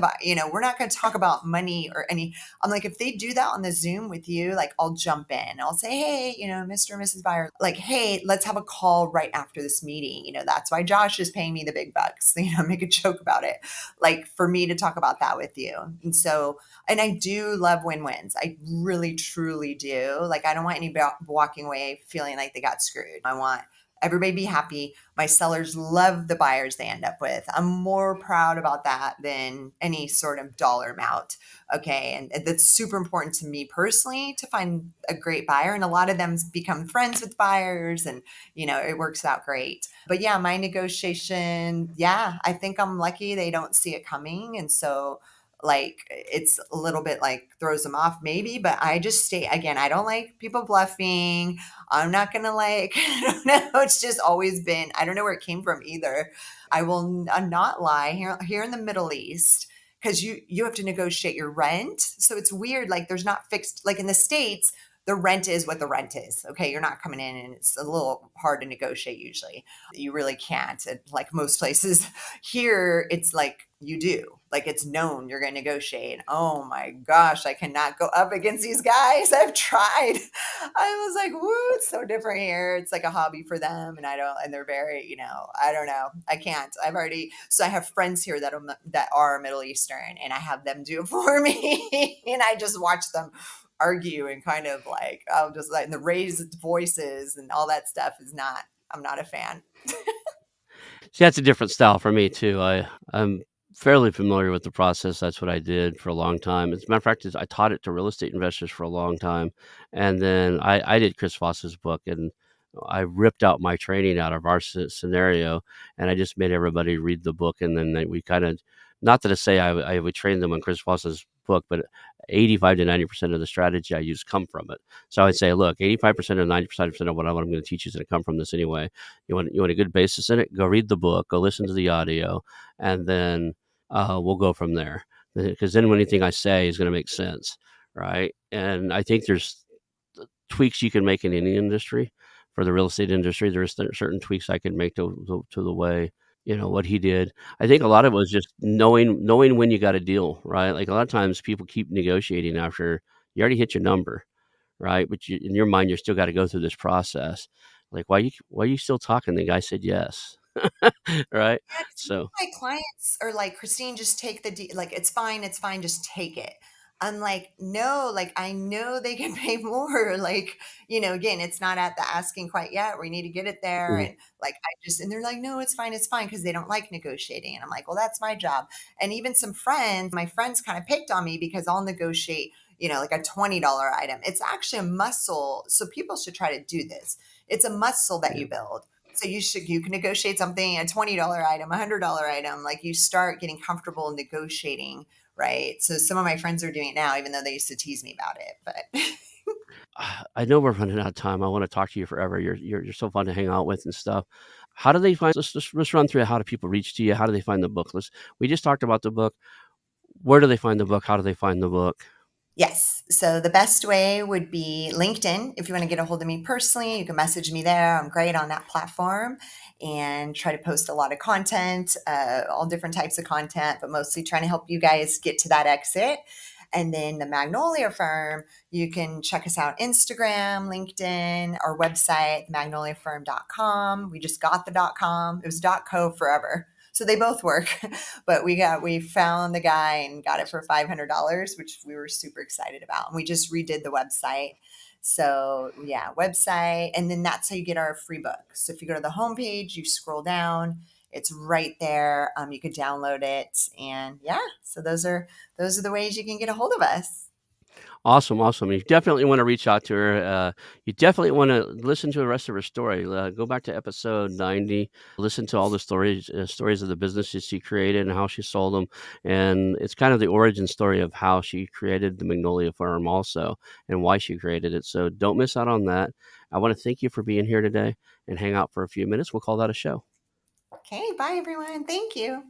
we're not going to talk about money or any. I'm like, if they do that on the Zoom with you, like I'll jump in. I'll say, hey, Mr. and Mrs. Buyer, like, hey, let's have a call right after this meeting. That's why Josh is paying me the big bucks, make a joke about it. Like for me to talk about that with you. And I do love win-wins. I really, truly do. Like, I don't want anybody walking away feeling like they got screwed. I want everybody be happy. My sellers love the buyers they end up with. I'm more proud about that than any sort of dollar amount. Okay. And that's super important to me personally to find a great buyer. And a lot of them become friends with buyers and, it works out great. But yeah, my negotiation, yeah, I think I'm lucky they don't see it coming. And so like it's a little bit like throws them off maybe, but I just stay again, I don't like people bluffing. I'm not gonna like I don't know, it's just always been, I don't know where it came from either. I will not lie here in the Middle East, because you have to negotiate your rent. So it's weird, like there's not fixed, like in the States, the rent is what the rent is. Okay, you're not coming in and it's a little hard to negotiate usually. You really can't. Like most places here, it's like you do. Like it's known you're going to negotiate. Oh my gosh, I cannot go up against these guys. I've tried. I was like, woo, it's so different here. It's like a hobby for them. And I don't, and they're very, I don't know. I can't. So I have friends here that are Middle Eastern, and I have them do it for me. And I just watch them argue and kind of like, I'll just like, and the raised voices and all that stuff I'm not a fan. See, that's a different style for me too. I'm fairly familiar with the process. That's what I did for a long time. As a matter of fact, I taught it to real estate investors for a long time, and then I did Chris Voss's book, and I ripped out my training out of our scenario, and I just made everybody read the book, and then we kind of, not that I say I would train them on Chris Voss's book, but 85 to 90% of the strategy I use come from it. So I'd say, look, 85% or 90% of what I'm going to teach you is going to come from this anyway. You want a good basis in it? Go read the book, go listen to the audio, and then we'll go from there. Because then anything I say is going to make sense, right? And I think there's tweaks you can make in any industry. For the real estate industry, there's certain tweaks I can make to the way what he did. I think a lot of it was just knowing when you got a deal, right? Like a lot of times people keep negotiating after you already hit your number, right? But in your mind, you're still got to go through this process. Like, why you still talking? The guy said yes, right? Yeah, 'cause some of So, my clients are like, "Christine, just take like, it's fine, just take it." I'm like, "No, like, I know they can pay more." Like, again, it's not at the asking quite yet. We need to get it there. mhm, And like, and they're like, "No, it's fine," because they don't like negotiating. And I'm like, "Well, that's my job." And even my friends kind of picked on me because I'll negotiate, like a $20 item. It's actually a muscle. So people should try to do this. It's a muscle that yeah. you build. So you can negotiate something, a $20 item, $100 item, like you start getting comfortable negotiating, right? So some of my friends are doing it now, even though they used to tease me about it. But I know we're running out of time. I want to talk to you forever. You're so fun to hang out with and stuff. How do they find? Let's run through how do people reach to you? How do they find the book? We just talked about the book. Where do they find the book? How do they find the book? yes. So the best way would be LinkedIn. If you want to get a hold of me personally, you can message me there. I'm great on that platform and try to post a lot of content, all different types of content, but mostly trying to help you guys get to that exit. And then the Magnolia Firm, you can check us out Instagram, LinkedIn, our website, magnoliafirm.com. We just got the .com. It was .co forever. So they both work. But we found the guy and got it for $500, which we were super excited about. And we just redid the website. So yeah, website, and then that's how you get our free book. So if you go to the homepage, you scroll down, it's right there. You could download it, and yeah. So those are the ways you can get a hold of us. Awesome, awesome. You definitely want to reach out to her. You definitely want to listen to the rest of her story. Go back to episode 90. Listen to all the stories of the businesses she created and how she sold them. And it's kind of the origin story of how she created the Magnolia Firm also and why she created it. So don't miss out on that. I want to thank you for being here today and hang out for a few minutes. We'll call that a show. Okay, bye everyone. Thank you.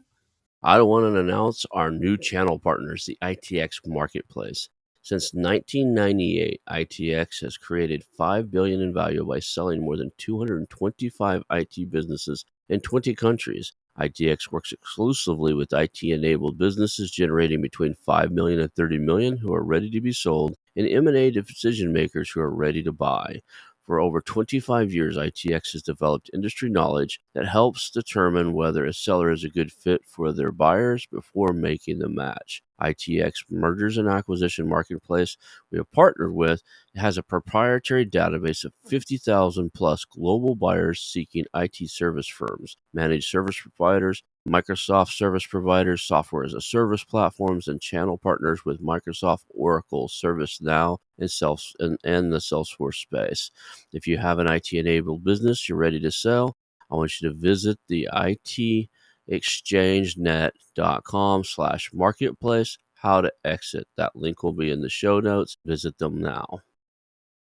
I want to announce our new channel partners, the ITX Marketplace. Since 1998, ITX has created $5 billion in value by selling more than 225 IT businesses in 20 countries. ITX works exclusively with IT-enabled businesses generating between 5 million and 30 million who are ready to be sold, and M&A decision makers who are ready to buy. For over 25 years, ITX has developed industry knowledge that helps determine whether a seller is a good fit for their buyers before making the match. ITX Mergers and Acquisition Marketplace we have partnered with has a proprietary database of 50,000 plus global buyers seeking IT service firms, managed service providers, Microsoft service providers, software as a service platforms, and channel partners with Microsoft, Oracle, ServiceNow, and the Salesforce space. If you have an IT enabled business you're ready to sell, I want you to visit the itexchangenet.com/marketplace. how to exit. That link will be in the show notes. Visit them now.